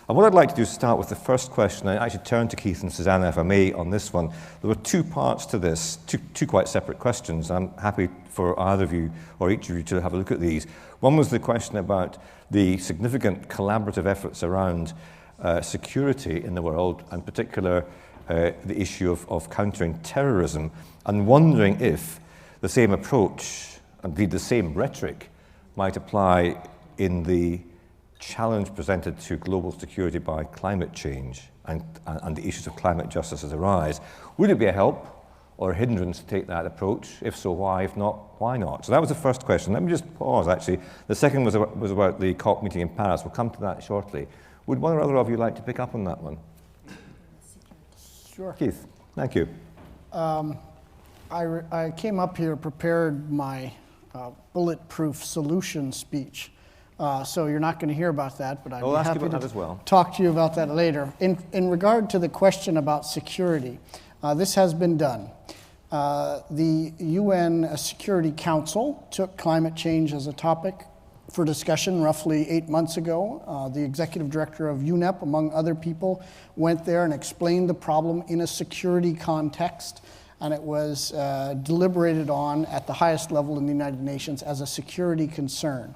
And what I'd like to do is start with the first question. I actually turn to Keith and Susannah, if I may, on this one. There were two parts to this, two quite separate questions. I'm happy for either of you or each of you to have a look at these. One was the question about the significant collaborative efforts around security in the world, in particular the issue of countering terrorism, and wondering if the same approach, indeed the same rhetoric, might apply in the challenge presented to global security by climate change and the issues of climate justice as arise. Would it be a help or a hindrance to take that approach? If so, why? If not, why not? So that was the first question. Let me just pause, actually. The second was about the COP meeting in Paris. We'll come to that shortly. Would one or other of you like to pick up on that one? Sure. Keith, thank you. I came up here, prepared my bulletproof solution speech. So you're not going to hear about that, but I'd be happy to talk to you about that later. In regard to the question about security, this has been done. The UN Security Council took climate change as a topic for discussion roughly 8 months ago. The executive director of UNEP, among other people, went there and explained the problem in a security context, and it was deliberated on at the highest level in the United Nations as a security concern.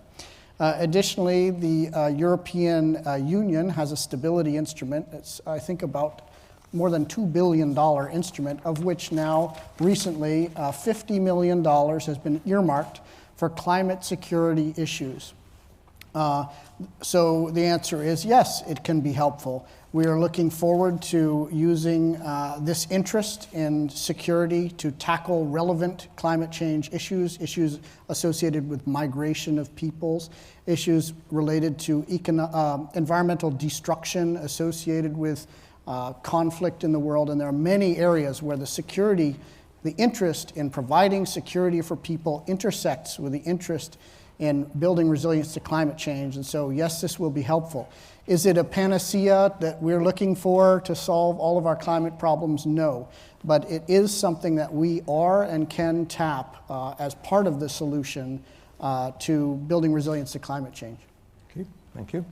Additionally, the European Union has a stability instrument. It's, I think, about more than $2 billion instrument, of which now, recently, $50 million has been earmarked for climate security issues. So the answer is yes, it can be helpful. We are looking forward to using this interest in security to tackle relevant climate change issues associated with migration of peoples, issues related to environmental destruction associated with conflict in the world. And there are many areas where the interest in providing security for people intersects with the interest in building resilience to climate change. And so, yes, this will be helpful. Is it a panacea that we're looking for to solve all of our climate problems? No. But it is something that we are and can tap as part of the solution to building resilience to climate change. Okay, thank you.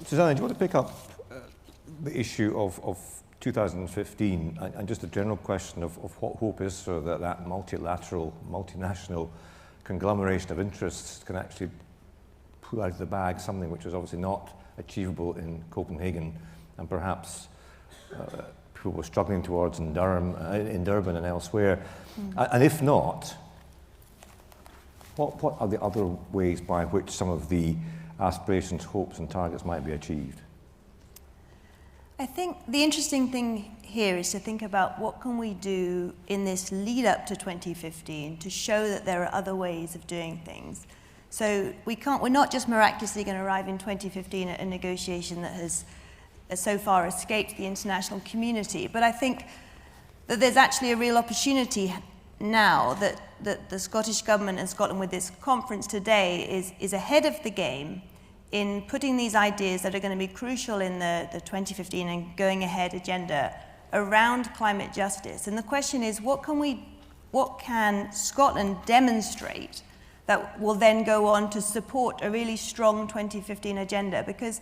Susannah, do you want to pick up the issue of 2015 and just a general question of what hope is for that multilateral, multinational conglomeration of interests can actually pull out of the bag something which was obviously not achievable in Copenhagen, and perhaps people were struggling towards in Durban and elsewhere. And if not, what are the other ways by which some of the aspirations, hopes and targets might be achieved? I think the interesting thing here is to think about what can we do in this lead up to 2015 to show that there are other ways of doing things. So we're not just miraculously going to arrive in 2015 at a negotiation that has so far escaped the international community, but I think that there's actually a real opportunity now that the Scottish Government and Scotland with this conference today is ahead of the game in putting these ideas that are going to be crucial in the 2015 and going ahead agenda around climate justice. And the question is, what can Scotland demonstrate that will then go on to support a really strong 2015 agenda? Because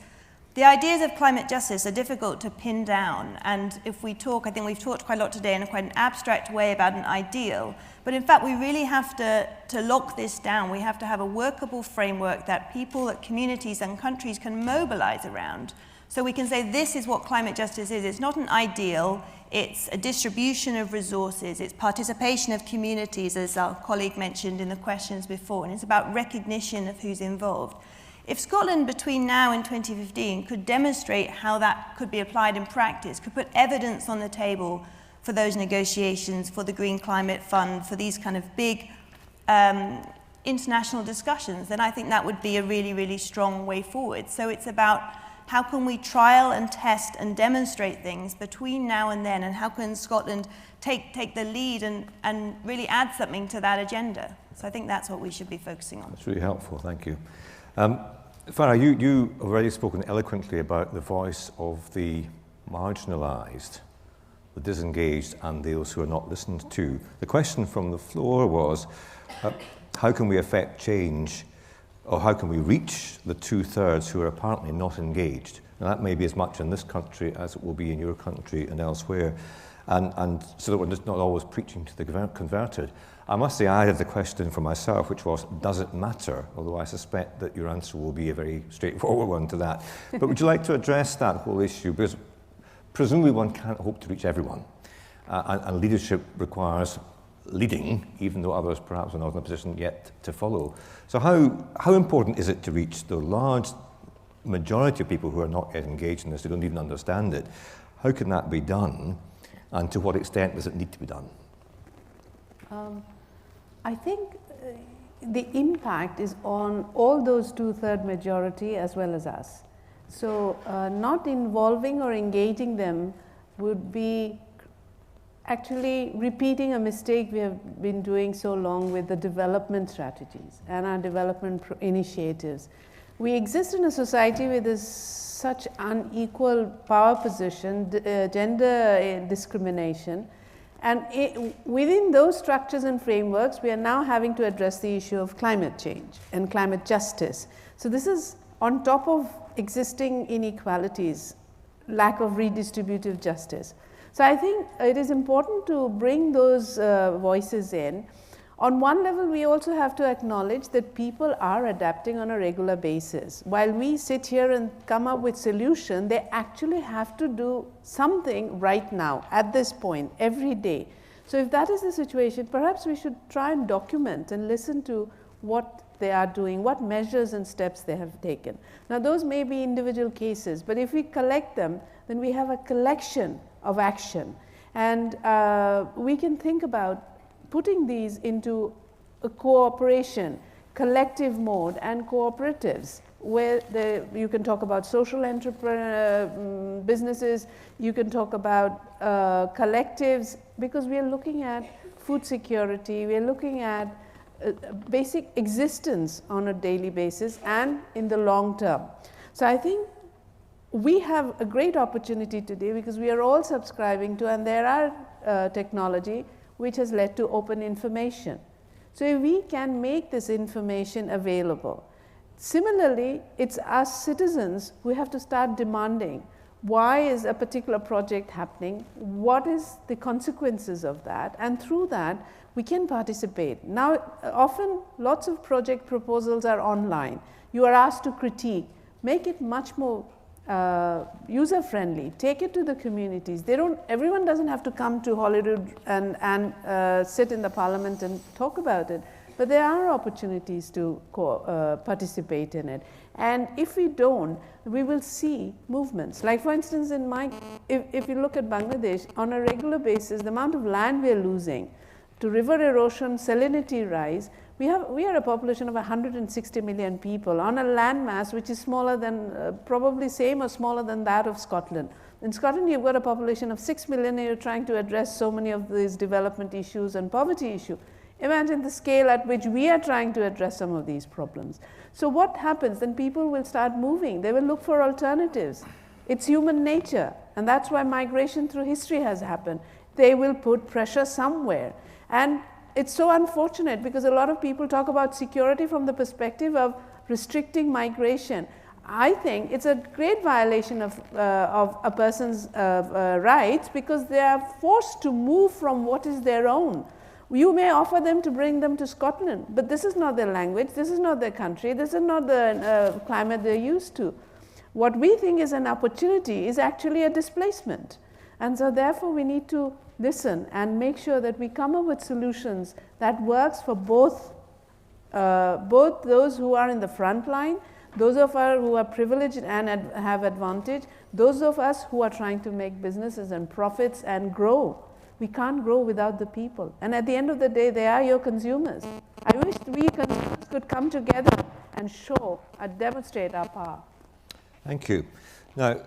the ideas of climate justice are difficult to pin down, and if we talk, I think we've talked quite a lot today in a quite an abstract way about an ideal, but in fact we really have to lock this down. We have to have a workable framework that people, that communities and countries can mobilize around. So we can say this is what climate justice is. It's not an ideal, it's a distribution of resources, it's participation of communities, as our colleague mentioned in the questions before, and it's about recognition of who's involved. If Scotland between now and 2015 could demonstrate how that could be applied in practice, could put evidence on the table for those negotiations, for the Green Climate Fund, for these kind of big international discussions, then I think that would be a really, really strong way forward. So it's about how can we trial and test and demonstrate things between now and then, and how can Scotland take the lead and really add something to that agenda. So I think that's what we should be focusing on. That's really helpful, thank you. Farah, you have already spoken eloquently about the voice of the marginalised, the disengaged and those who are not listened to. The question from the floor was, how can we affect change, or how can we reach the 2/3 who are apparently not engaged? Now, that may be as much in this country as it will be in your country and elsewhere. And so that we're just not always preaching to the converted. I must say I had the question for myself, which was, does it matter? Although I suspect that your answer will be a very straightforward one to that. But would you like to address that whole issue? Because presumably one can't hope to reach everyone. And leadership requires leading, even though others perhaps are not in a position yet to follow. So how important is it to reach the large majority of people who are not yet engaged in this, who don't even understand it? How can that be done? And to what extent does it need to be done? I think the impact is on all those 2/3 majority as well as us. So not involving or engaging them would be actually repeating a mistake we have been doing so long with the development strategies and our development initiatives. We exist in a society with such unequal power position, gender discrimination, and within those structures and frameworks, we are now having to address the issue of climate change and climate justice. So this is on top of existing inequalities, lack of redistributive justice. So I think it is important to bring those voices in. On one level, we also have to acknowledge that people are adapting on a regular basis. While we sit here and come up with solutions, they actually have to do something right now, at this point, every day. So if that is the situation, perhaps we should try and document and listen to what they are doing, what measures and steps they have taken. Now, those may be individual cases, but if we collect them, then we have a collection of action. And we can think about putting these into a cooperation, collective mode, and cooperatives, where you can talk about social entrepreneur businesses, you can talk about collectives, because we are looking at food security, we are looking at basic existence on a daily basis and in the long term. So I think we have a great opportunity today because we are all subscribing to, and there are technology which has led to open information. So if we can make this information available. Similarly, it's us citizens who have to start demanding, why is a particular project happening? What is the consequences of that? And through that, we can participate. Now, often lots of project proposals are online. You are asked to critique, make it much more user-friendly, take it to the communities. Everyone doesn't have to come to Holyrood and sit in the parliament and talk about it, but there are opportunities to participate in it. And if we don't, we will see movements. Like for instance, if you look at Bangladesh, on a regular basis, the amount of land we are losing to river erosion, salinity rise, we are a population of 160 million people on a land mass which is smaller than, probably same or smaller than that of Scotland. In Scotland, you've got a population of 6 million and you're trying to address so many of these development issues and poverty issue. Imagine the scale at which we are trying to address some of these problems. So what happens? Then people will start moving. They will look for alternatives. It's human nature, and that's why migration through history has happened. They will put pressure somewhere. And it's so unfortunate because a lot of people talk about security from the perspective of restricting migration. I think it's a great violation of a person's rights because they are forced to move from what is their own. You may offer them to bring them to Scotland, but this is not their language, this is not their country, this is not the climate they're used to. What we think is an opportunity is actually a displacement. And so therefore we need to listen and make sure that we come up with solutions that works for both those who are in the front line, those of us who are privileged and have advantage, those of us who are trying to make businesses and profits and grow. We can't grow without the people. And at the end of the day, they are your consumers. I wish we consumers could come together and show and demonstrate our power. Thank you. Now,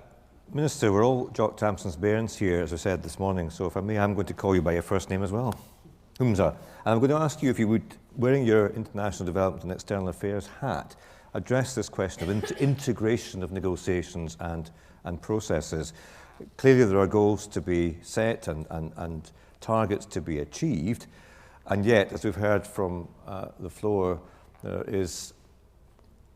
Minister, we're all Jock Tamson's bairns here, as I said this morning, so if I may, I'm going to call you by your first name as well, Humza. And I'm going to ask you if you would, wearing your international development and external affairs hat, address this question of integration of negotiations and processes. Clearly there are goals to be set and targets to be achieved, and yet, as we've heard from the floor, there is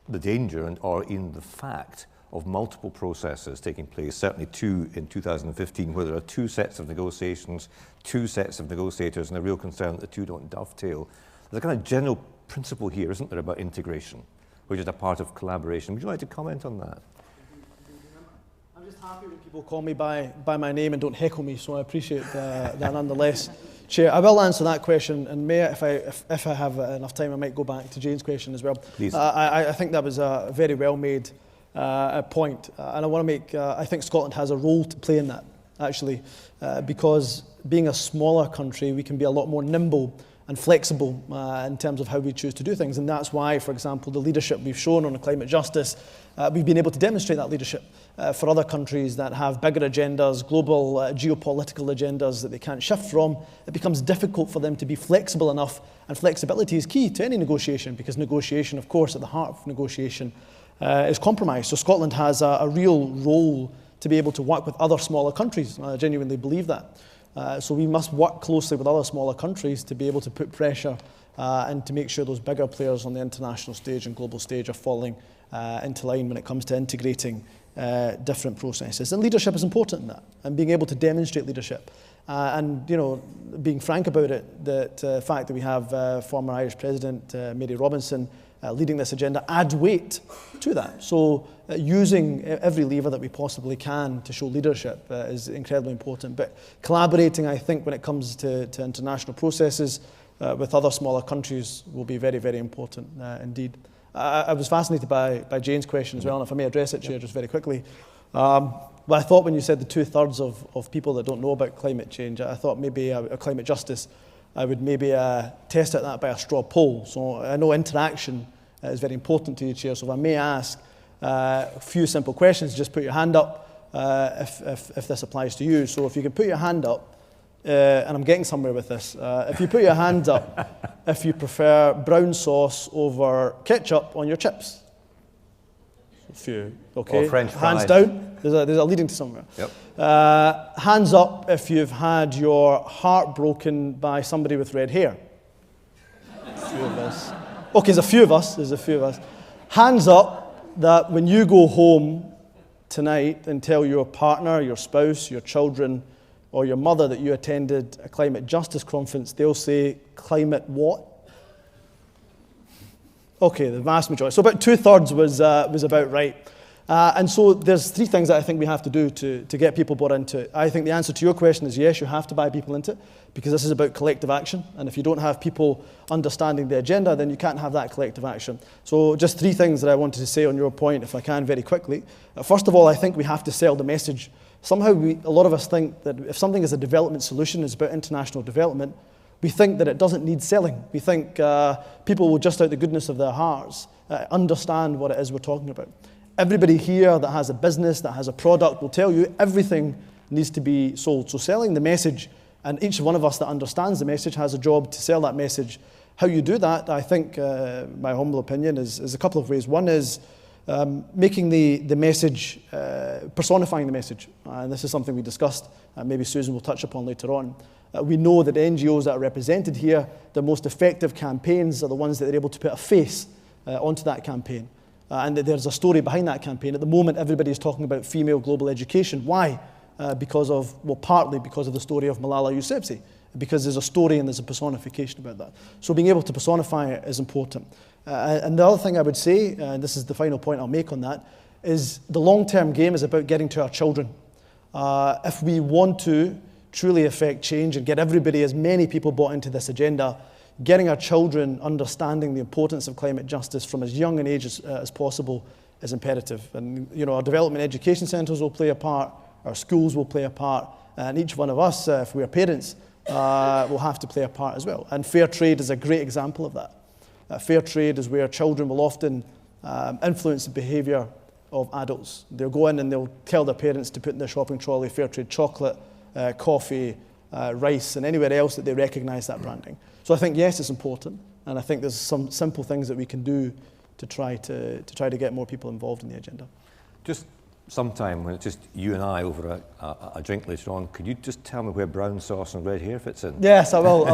the danger or in the fact of multiple processes taking place, certainly 2 in 2015, where there are 2 sets of negotiations, 2 sets of negotiators, and a real concern that the 2 don't dovetail. There's a kind of general principle here, isn't there, about integration, which is a part of collaboration. Would you like to comment on that? I'm just happy when people call me by my name and don't heckle me, so I appreciate that nonetheless. Chair, I will answer that question, and may I, if I have enough time, I might go back to Jane's question as well. Please. I think that was a very well made point, and I want to make, I think Scotland has a role to play in that, actually, because being a smaller country, we can be a lot more nimble and flexible in terms of how we choose to do things, and that's why, for example, the leadership we've shown on climate justice, we've been able to demonstrate that leadership for other countries that have bigger agendas, global geopolitical agendas that they can't shift from. It becomes difficult for them to be flexible enough, and flexibility is key to any negotiation, because negotiation, of course, at the heart of negotiation is compromise. So Scotland has a real role to be able to work with other smaller countries. I genuinely believe that. So we must work closely with other smaller countries to be able to put pressure and to make sure those bigger players on the international stage and global stage are falling into line when it comes to integrating different processes. And leadership is important in that, and being able to demonstrate leadership. And, you know, being frank about it, the fact that we have former Irish President Mary Robinson leading this agenda adds weight to that. So using every lever that we possibly can to show leadership is incredibly important. But collaborating, I think, when it comes to international processes with other smaller countries will be very, very important indeed. I was fascinated by Jane's question as well, and if I may address it, Chair, just very quickly. Well, I thought when you said the 2/3 of people that don't know about climate change, I thought maybe a climate justice, I would maybe test out that by a straw poll. So I know interaction is very important to you, Chair, so if I may ask a few simple questions, just put your hand up if this applies to you. So if you could put your hand up, and I'm getting somewhere with this, if you put your hand up if you prefer brown sauce over ketchup on your chips. A few, okay. Or French fries. Hands down, there's a leading to somewhere. Yep. Hands up if you've had your heart broken by somebody with red hair. A few of us. Okay, there's a few of us. Hands up that when you go home tonight and tell your partner, your spouse, your children, or your mother that you attended a climate justice conference, they'll say, climate what? Okay, the vast majority. So about 2/3 was about right. And so there's 3 things that I think we have to do to get people bought into it. I think the answer to your question is yes, you have to buy people into it, because this is about collective action. And if you don't have people understanding the agenda, then you can't have that collective action. So just 3 things that I wanted to say on your point, if I can, very quickly. First of all, I think we have to sell the message. Somehow a lot of us think that if something is a development solution, it's about international development, we think that it doesn't need selling. We think people will just out the goodness of their hearts understand what it is we're talking about. Everybody here that has a business, that has a product, will tell you everything needs to be sold. So selling the message, and each one of us that understands the message has a job to sell that message. How you do that, I think, my humble opinion, is a couple of ways. One is making the message, personifying the message. And this is something we discussed, maybe Susan will touch upon later on. We know that the NGOs that are represented here, the most effective campaigns are the ones that are able to put a face onto that campaign. And that there's a story behind that campaign. At the moment, everybody is talking about female global education. Why? Partly because of the story of Malala Yousafzai, because there's a story and there's a personification about that. So being able to personify it is important. And the other thing I would say, and this is the final point I'll make on that, is the long-term game is about getting to our children. If we want to truly affect change and get everybody, as many people bought into this agenda, getting our children understanding the importance of climate justice from as young an age as possible is imperative. And our development education centres will play a part, our schools will play a part, and each one of us, if we're parents, will have to play a part as well. And fair trade is a great example of that. Fair trade is where children will often influence the behaviour of adults. They'll go in and they'll tell their parents to put in their shopping trolley fair trade chocolate, coffee, rice, and anywhere else that they recognise that branding. So I think, yes, it's important, and I think there's some simple things that we can do to try to get more people involved in the agenda. Just sometime when it's just you and I over a drink later on, could you just tell me where brown sauce and red hair fits in? Yes, I will.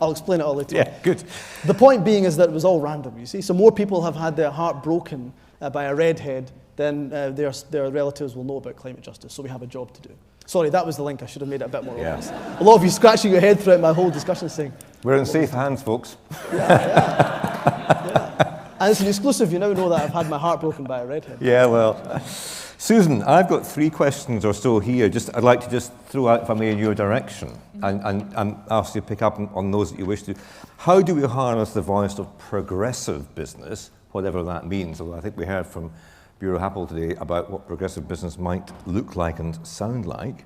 I'll explain it all later on. Yeah, good. The point being is that it was all random, you see. So more people have had their heart broken by a redhead, then their relatives will know about climate justice. So we have a job to do. Sorry, that was the link. I should have made it a bit more obvious. A lot of you scratching your head throughout my whole discussion saying, we're in safe hands, folks. And it's an exclusive. You now know that I've had my heart broken by a redhead. Yeah, well. Susan, I've got 3 questions or so here. I'd like to just throw out, if I may, in your direction, and ask you to pick up on those that you wish to. How do we harness the voice of progressive business, whatever that means? Although I think we heard from Bureau Happel today about what progressive business might look like and sound like.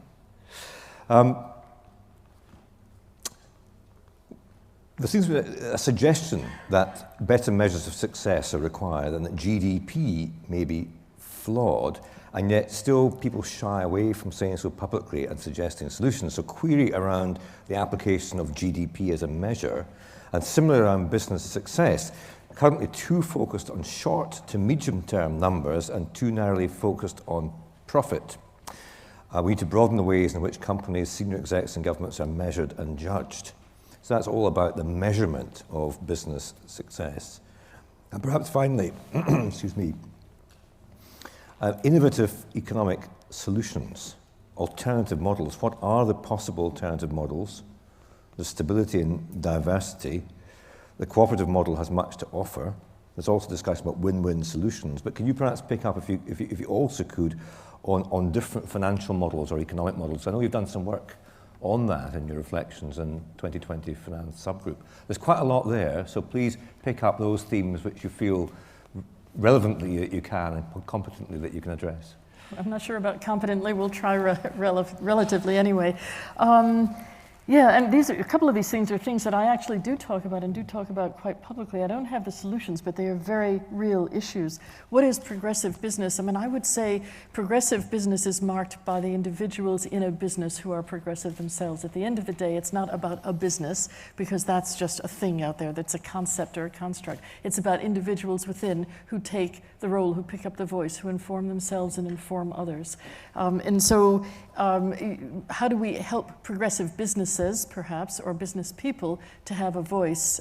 There seems to be a suggestion that better measures of success are required and that GDP may be flawed, and yet still people shy away from saying so publicly and suggesting solutions. So query around the application of GDP as a measure, and similar around business success, currently too focused on short to medium term numbers and too narrowly focused on profit. We need to broaden the ways in which companies, senior execs and governments are measured and judged. So that's all about the measurement of business success. And perhaps finally, excuse me, innovative economic solutions, alternative models. What are the possible alternative models? There's stability and diversity. The cooperative model has much to offer. There's also discussion about win-win solutions. But can you perhaps pick up, if you also could, on different financial models or economic models? I know you've done some work on that in your reflections in 2020 Finance Subgroup. There's quite a lot there, so please pick up those themes which you feel relevantly that you can and competently that you can address. I'm not sure about competently. We'll try relatively anyway. Yeah, and a couple of these things are things that I actually do talk about and do talk about quite publicly. I don't have the solutions, but they are very real issues. What is progressive business? I mean, I would say progressive business is marked by the individuals in a business who are progressive themselves. At the end of the day, it's not about a business, because that's just a thing out there that's a concept or a construct. It's about individuals within who take the role, who pick up the voice, who inform themselves and inform others. And so how do we help progressive businesses, perhaps, or business people to have a voice?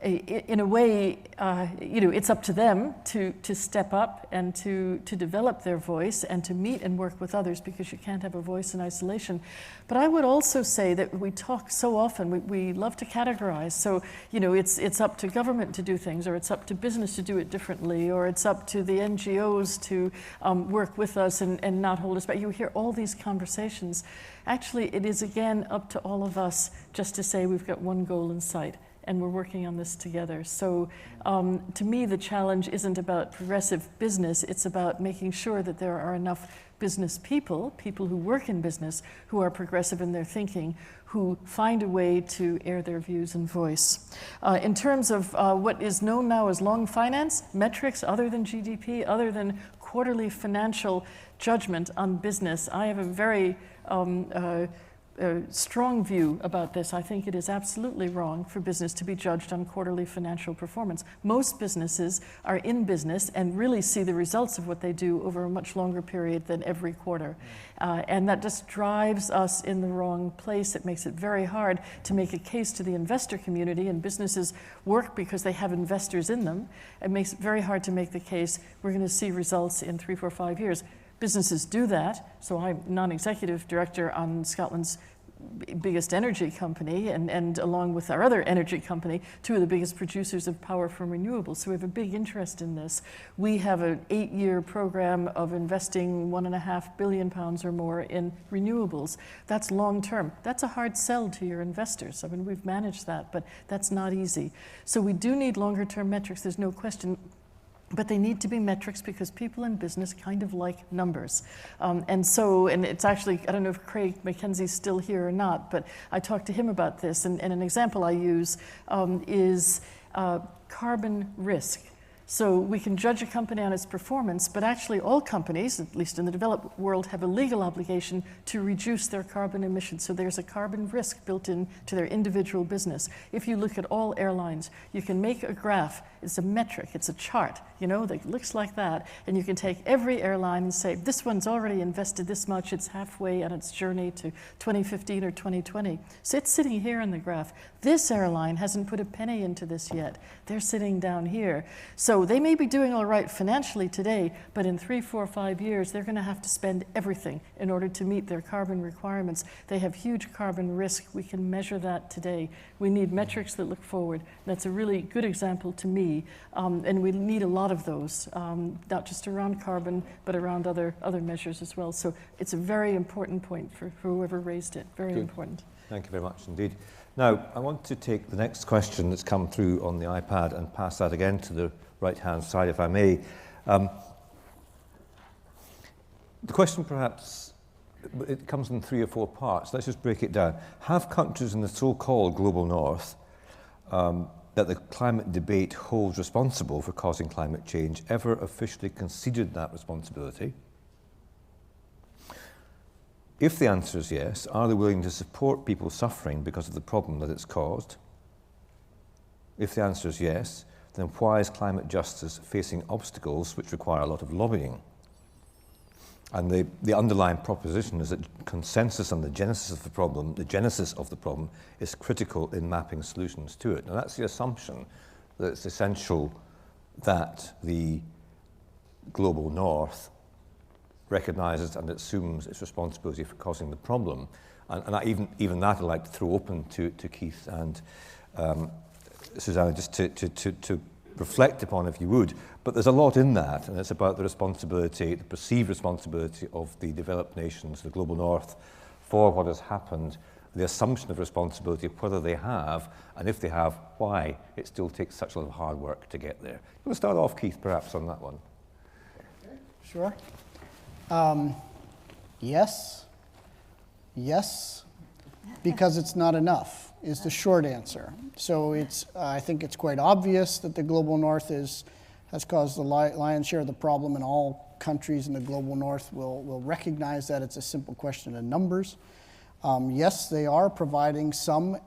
In a way, it's up to them to step up and to develop their voice and to meet and work with others, because you can't have a voice in isolation. But I would also say that we talk so often, we love to categorize. So, it's up to government to do things, or it's up to business to do it differently, or it's up to the NGOs to work with us and not hold us back. You hear all these conversations. Actually, it is again up to all of us just to say we've got one goal in sight, and we're working on this together. So to me, the challenge isn't about progressive business, it's about making sure that there are enough business people who work in business, who are progressive in their thinking, who find a way to air their views and voice. In terms of what is known now as long finance, metrics other than GDP, other than quarterly financial judgment on business, I have a very strong view about this. I think it is absolutely wrong for business to be judged on quarterly financial performance. Most businesses are in business and really see the results of what they do over a much longer period than every quarter. And that just drives us in the wrong place. It makes it very hard to make a case to the investor community, and businesses work because they have investors in them. It makes it very hard to make the case we're going to see results in 3, 4, 5 years. Businesses do that, so I'm non-executive director on Scotland's biggest energy company, and along with our other energy company, 2 of the biggest producers of power from renewables. So we have a big interest in this. We have an 8-year program of investing £1.5 billion or more in renewables. That's long term. That's a hard sell to your investors. I mean, we've managed that, but that's not easy. So we do need longer term metrics, there's no question. But they need to be metrics because people in business kind of like numbers. And it's actually, I don't know if Craig McKenzie's still here or not, but I talked to him about this. And an example I use is carbon risk. So we can judge a company on its performance, but actually all companies, at least in the developed world, have a legal obligation to reduce their carbon emissions. So there's a carbon risk built into their individual business. If you look at all airlines, you can make a graph. It's a metric, it's a chart. that looks like that. And you can take every airline and say, this one's already invested this much, it's halfway on its journey to 2015 or 2020. So it's sitting here in the graph. This airline hasn't put a penny into this yet. They're sitting down here. So they may be doing all right financially today, but in 3, 4, 5 years, they're going to have to spend everything in order to meet their carbon requirements. They have huge carbon risk. We can measure that today. We need metrics that look forward. That's a really good example to me, and we need a lot of those, not just around carbon, but around other measures as well. So it's a very important point for whoever raised it. Very important. Thank you very much indeed. Now, I want to take the next question that's come through on the iPad and pass that again to the right-hand side, if I may. The question perhaps, it comes in 3 or 4 parts. Let's just break it down. Have countries in the so-called global north that the climate debate holds responsible for causing climate change ever officially conceded that responsibility? If the answer is yes, are they willing to support people suffering because of the problem that it's caused? If the answer is yes, then why is climate justice facing obstacles which require a lot of lobbying? And the underlying proposition is that consensus on the genesis of the problem is critical in mapping solutions to it. Now that's the assumption that it's essential that the global north recognises and assumes its responsibility for causing the problem. And even that I'd like to throw open to Keith and Susannah just to reflect upon, if you would. But there's a lot in that, and it's about the responsibility, the perceived responsibility of the developed nations, the global north, for what has happened, the assumption of responsibility, whether they have, and if they have, why it still takes such a lot of hard work to get there. We'll start off, Keith, perhaps on that one. Sure. Yes, because it's not enough is the short answer. So I think it's quite obvious that the global north has caused the lion's share of the problem, and all countries in the global north will recognize that. It's a simple question of numbers. Yes, they are providing some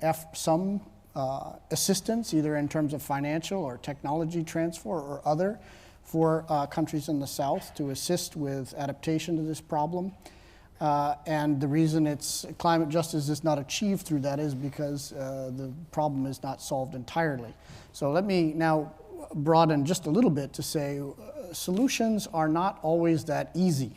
assistance, either in terms of financial or technology transfer or other, for countries in the south to assist with adaptation to this problem. And the reason climate justice is not achieved through that is because the problem is not solved entirely. So let me now broaden just a little bit to say solutions are not always that easy.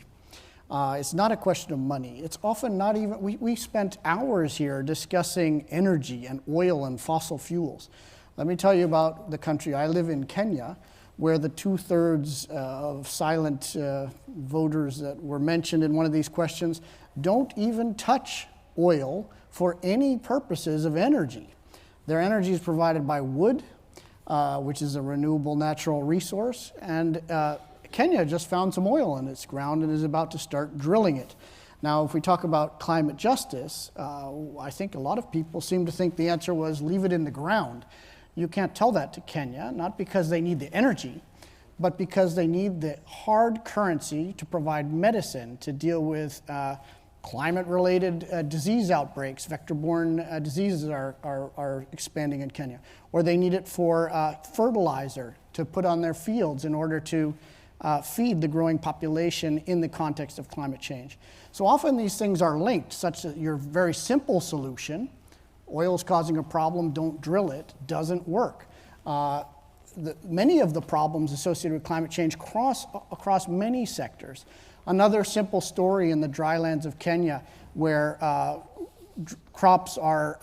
It's not a question of money. It's often not even, we spent hours here discussing energy and oil and fossil fuels. Let me tell you about the country. I live in Kenya, where the 2/3 of silent voters that were mentioned in one of these questions don't even touch oil for any purposes of energy. Their energy is provided by wood, which is a renewable natural resource, and Kenya just found some oil in its ground and is about to start drilling it. Now, if we talk about climate justice, I think a lot of people seem to think the answer was leave it in the ground. You can't tell that to Kenya, not because they need the energy, but because they need the hard currency to provide medicine to deal with climate-related disease outbreaks. Vector-borne diseases are expanding in Kenya. Or they need it for fertilizer to put on their fields in order to feed the growing population in the context of climate change. So often these things are linked, such that your very simple solution, oil is causing a problem, don't drill it, doesn't work. Many of the problems associated with climate change cross across many sectors. Another simple story in the drylands of Kenya, where crops are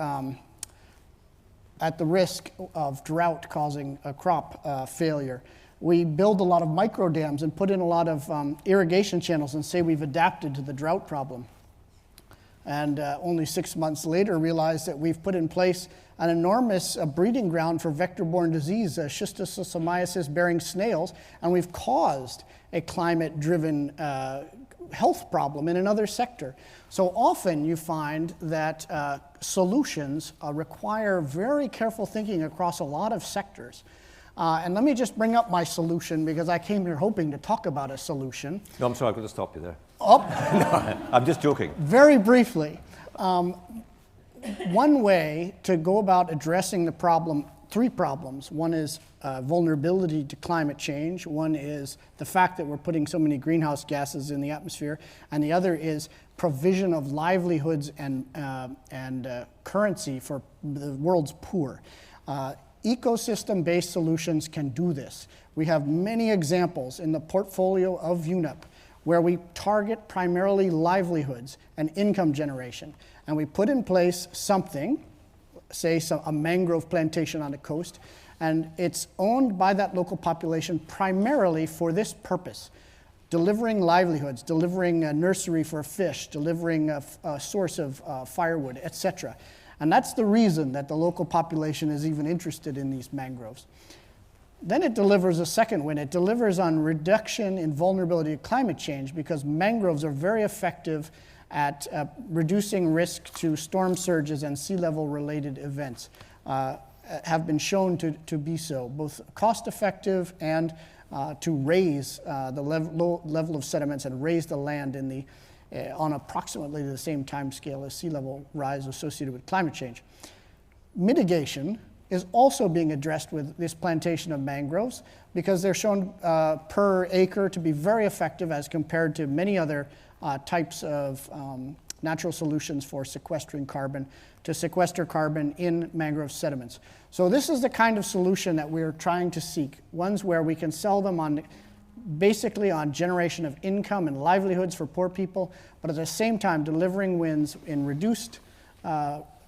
at the risk of drought causing a crop failure. We build a lot of micro dams and put in a lot of irrigation channels and say we've adapted to the drought problem. And only 6 months later realized that we've put in place an enormous breeding ground for vector-borne disease, schistosomiasis-bearing snails, and we've caused a climate-driven health problem in another sector. So often you find that solutions require very careful thinking across a lot of sectors. And let me just bring up my solution, because I came here hoping to talk about a solution. No, I'm sorry, I've got to stop you there. Oh. No, I'm just joking. Very briefly, one way to go about addressing the problem three problems. One is vulnerability to climate change. One is the fact that we're putting so many greenhouse gases in the atmosphere. And the other is provision of livelihoods and currency for the world's poor. Ecosystem-based solutions can do this. We have many examples in the portfolio of UNEP where we target primarily livelihoods and income generation. And we put in place something, say a mangrove plantation on the coast, and it's owned by that local population primarily for this purpose: delivering livelihoods, delivering a nursery for fish, delivering a source of firewood, etc. And that's the reason that the local population is even interested in these mangroves. Then it delivers a second win. It delivers on reduction in vulnerability to climate change, because mangroves are very effective at reducing risk to storm surges and sea level related events, have been shown to be so, both cost effective and to raise the low level of sediments and raise the land in the, on approximately the same time scale as sea level rise associated with climate change. Mitigation is also being addressed with this plantation of mangroves, because they're shown per acre to be very effective as compared to many other types of natural solutions for sequestering carbon, to sequester carbon in mangrove sediments. So this is the kind of solution that we're trying to seek, ones where we can sell them on basically on generation of income and livelihoods for poor people, but at the same time delivering wins in reduced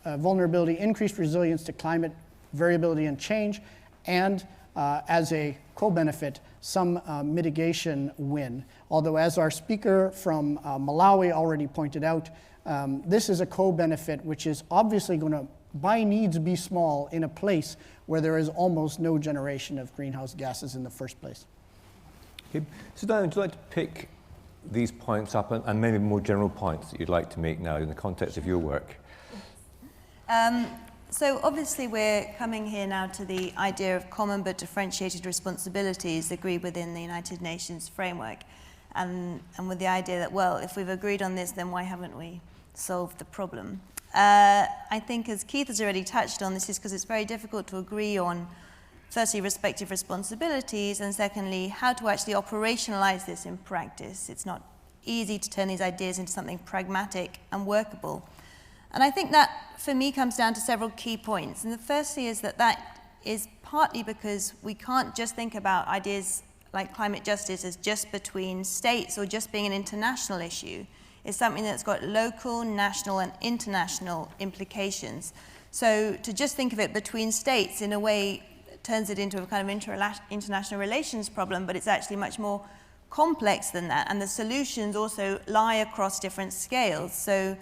vulnerability, increased resilience to climate variability and change, and as a co-benefit, some mitigation win. Although, as our speaker from Malawi already pointed out, this is a co-benefit which is obviously going to by needs be small in a place where there is almost no generation of greenhouse gases in the first place. Okay. Susannah, would you like to pick these points up and maybe more general points that you'd like to make now in the context of your work? So obviously we're coming here now to the idea of common but differentiated responsibilities agreed within the United Nations framework, and with the idea that, well, if we've agreed on this, then why haven't we solved the problem? I think, as Keith has already touched on, this is because it's very difficult to agree on, firstly, respective responsibilities, and secondly, how to actually operationalize this in practice. It's not easy to turn these ideas into something pragmatic and workable. And I think that, for me, comes down to several key points. And the firstly is that is partly because we can't just think about ideas like climate justice as just between states or just being an international issue. It's something that's got local, national, and international implications. So to just think of it between states, in a way, turns it into a kind of international relations problem, but it's actually much more complex than that. And the solutions also lie across different scales. So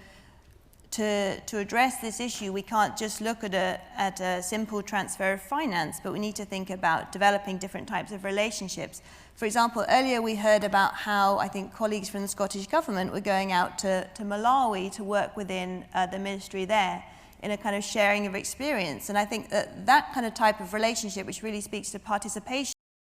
to address this issue, we can't just look at a simple transfer of finance, but we need to think about developing different types of relationships. For example, earlier we heard about how, I think, colleagues from the Scottish Government were going out to Malawi to work within the ministry there in a kind of sharing of experience. And I think that kind of type of relationship, which really speaks to participation,